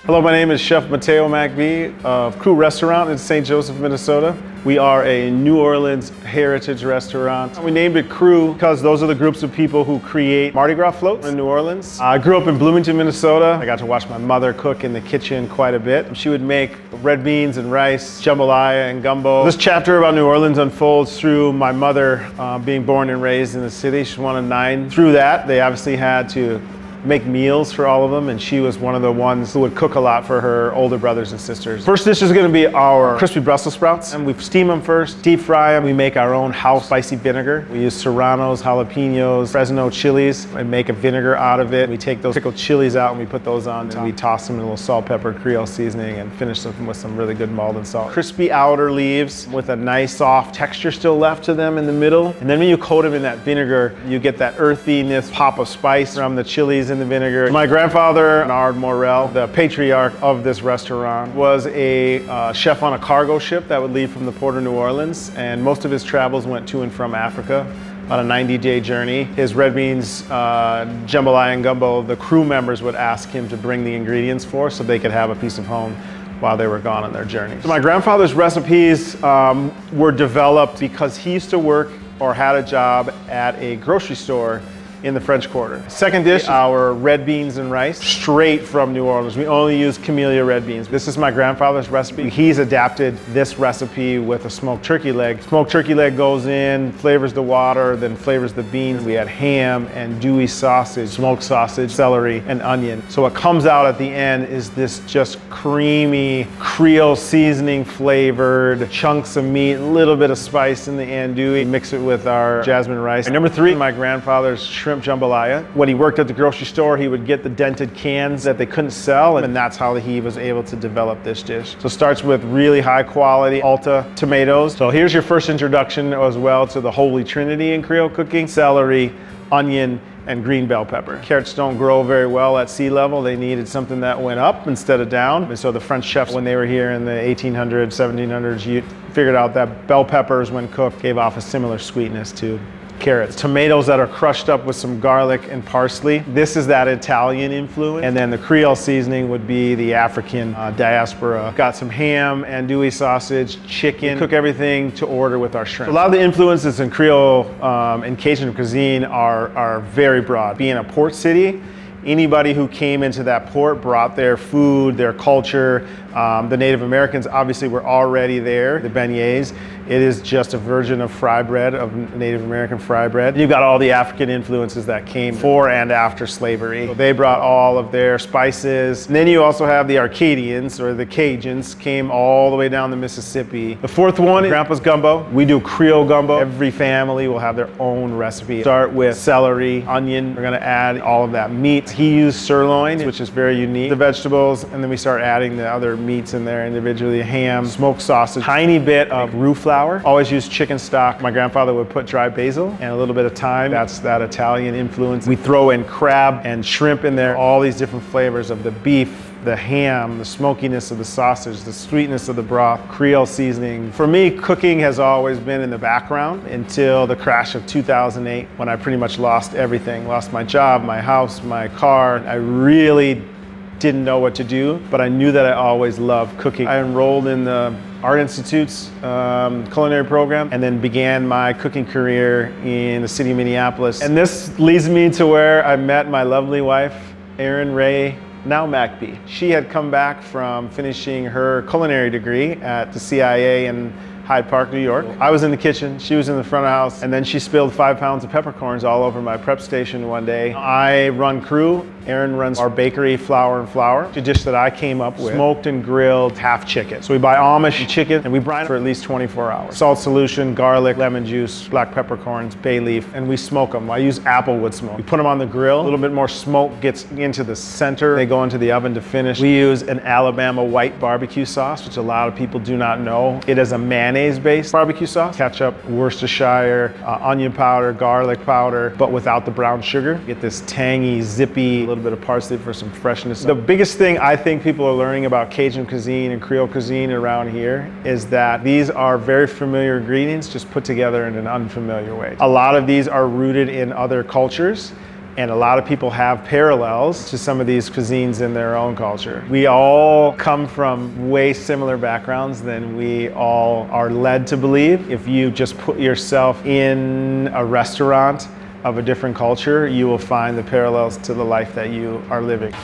Hello, my name is Chef Mateo McBee of Krewe Restaurant in St. Joseph, Minnesota. We are a New Orleans heritage restaurant. We named it Krewe because those are the groups of people who create Mardi Gras floats in New Orleans. I grew up in Bloomington, Minnesota. I got to watch my mother cook in the kitchen quite a bit. She would make red beans and rice, jambalaya and gumbo. This chapter about New Orleans unfolds through my mother being born and raised in the city. She's one of 9. Through that, they obviously had to make meals for all of them, and she was one of the ones who would cook a lot for her older brothers and sisters. First dish is going to be our crispy Brussels sprouts, and we steam them first, deep fry them. We make our own house spicy vinegar. We use serranos, jalapenos, Fresno chilies, and make a vinegar out of it. We take those pickled chilies out and we put those on, and we toss them in a little salt, pepper, Creole seasoning, and finish them with some really good Maldon salt. Crispy outer leaves with a nice soft texture still left to them in the middle. And then when you coat them in that vinegar, you get that earthiness, pop of spice from the chilies in the vinegar. My grandfather, Bernard Morel, the patriarch of this restaurant, was a chef on a cargo ship that would leave from the port of New Orleans, and most of his travels went to and from Africa. About a 90-day journey. His red beans, jambalaya and gumbo, the crew members would ask him to bring the ingredients for so they could have a piece of home while they were gone on their journey. So my grandfather's recipes were developed because he used to work or had a job at a grocery store in the French Quarter. Second dish, our red beans and rice, straight from New Orleans. We only use camellia red beans. This is my grandfather's recipe. He's adapted this recipe with a smoked turkey leg. Smoked turkey leg goes in, flavors the water, then flavors the beans. We add ham and dewy sausage, smoked sausage, celery, and onion. So what comes out at the end is this just creamy, Creole seasoning flavored chunks of meat, a little bit of spice in the andouille. Mix it with our jasmine rice. And number 3, my grandfather's shrimp jambalaya. When he worked at the grocery store, he would get the dented cans that they couldn't sell, and that's how he was able to develop this dish. So it starts with really high quality Alta tomatoes. So here's your first introduction as well to the Holy Trinity in Creole cooking: celery, onion, and green bell pepper. Carrots don't grow very well at sea level. They needed something that went up instead of down. And so the French chefs, when they were here in the 1800s, 1700s, figured out that bell peppers, when cooked, gave off a similar sweetness to carrots. Tomatoes that are crushed up with some garlic and parsley. This is that Italian influence. And then the Creole seasoning would be the African diaspora. Got some ham, andouille sausage, chicken. We cook everything to order with our shrimp. A lot of the influences in Creole and Cajun cuisine are very broad. Being a port city, anybody who came into that port brought their food, their culture. The Native Americans obviously were already there. The beignets, it is just a version of fry bread, of Native American fry bread. You've got all the African influences that came before and after slavery. So they brought all of their spices. And then you also have the Arcadians, or the Cajuns, came all the way down the Mississippi. The 4th one is Grandpa's gumbo. We do Creole gumbo. Every family will have their own recipe. Start with celery, onion. We're gonna add all of that meat. He used sirloin, which is very unique. The vegetables, and then we start adding the other meats in there individually: ham, smoked sausage, tiny bit of roux flour. Always use chicken stock. My grandfather would put dry basil and a little bit of thyme. That's that Italian influence. We throw in crab and shrimp in there, all these different flavors of the beef, the ham, the smokiness of the sausage, the sweetness of the broth, Creole seasoning. For me, cooking has always been in the background until the crash of 2008, when I pretty much lost everything. Lost my job, my house, my car. I really didn't know what to do, but I knew that I always loved cooking. I enrolled in the Art Institute's culinary program, and then began my cooking career in the city of Minneapolis. And this leads me to where I met my lovely wife, Erin Ray, now McBee. She had come back from finishing her culinary degree at the CIA in Hyde Park, New York. I was in the kitchen, she was in the front of the house, and then she spilled 5 pounds of peppercorns all over my prep station one day. I run Krewe, Erin runs our bakery, Flour and Flour. It's a dish that I came up with, smoked and grilled half chicken. So we buy Amish chicken and we brine it for at least 24 hours. Salt solution, garlic, lemon juice, black peppercorns, bay leaf, and we smoke them. I use applewood smoke. We put them on the grill, a little bit more smoke gets into the center. They go into the oven to finish. We use an Alabama white barbecue sauce, which a lot of people do not know. It is a mayonnaise-based barbecue sauce. Ketchup, Worcestershire, onion powder, garlic powder, but without the brown sugar. Get this tangy, zippy, little bit of parsley for some freshness. The biggest thing I think people are learning about Cajun cuisine and Creole cuisine around here is that these are very familiar ingredients just put together in an unfamiliar way. A lot of these are rooted in other cultures, And a lot of people have parallels to some of these cuisines in their own culture. We all come from way similar backgrounds than we all are led to believe. If you just put yourself in a restaurant of a different culture, you will find the parallels to the life that you are living.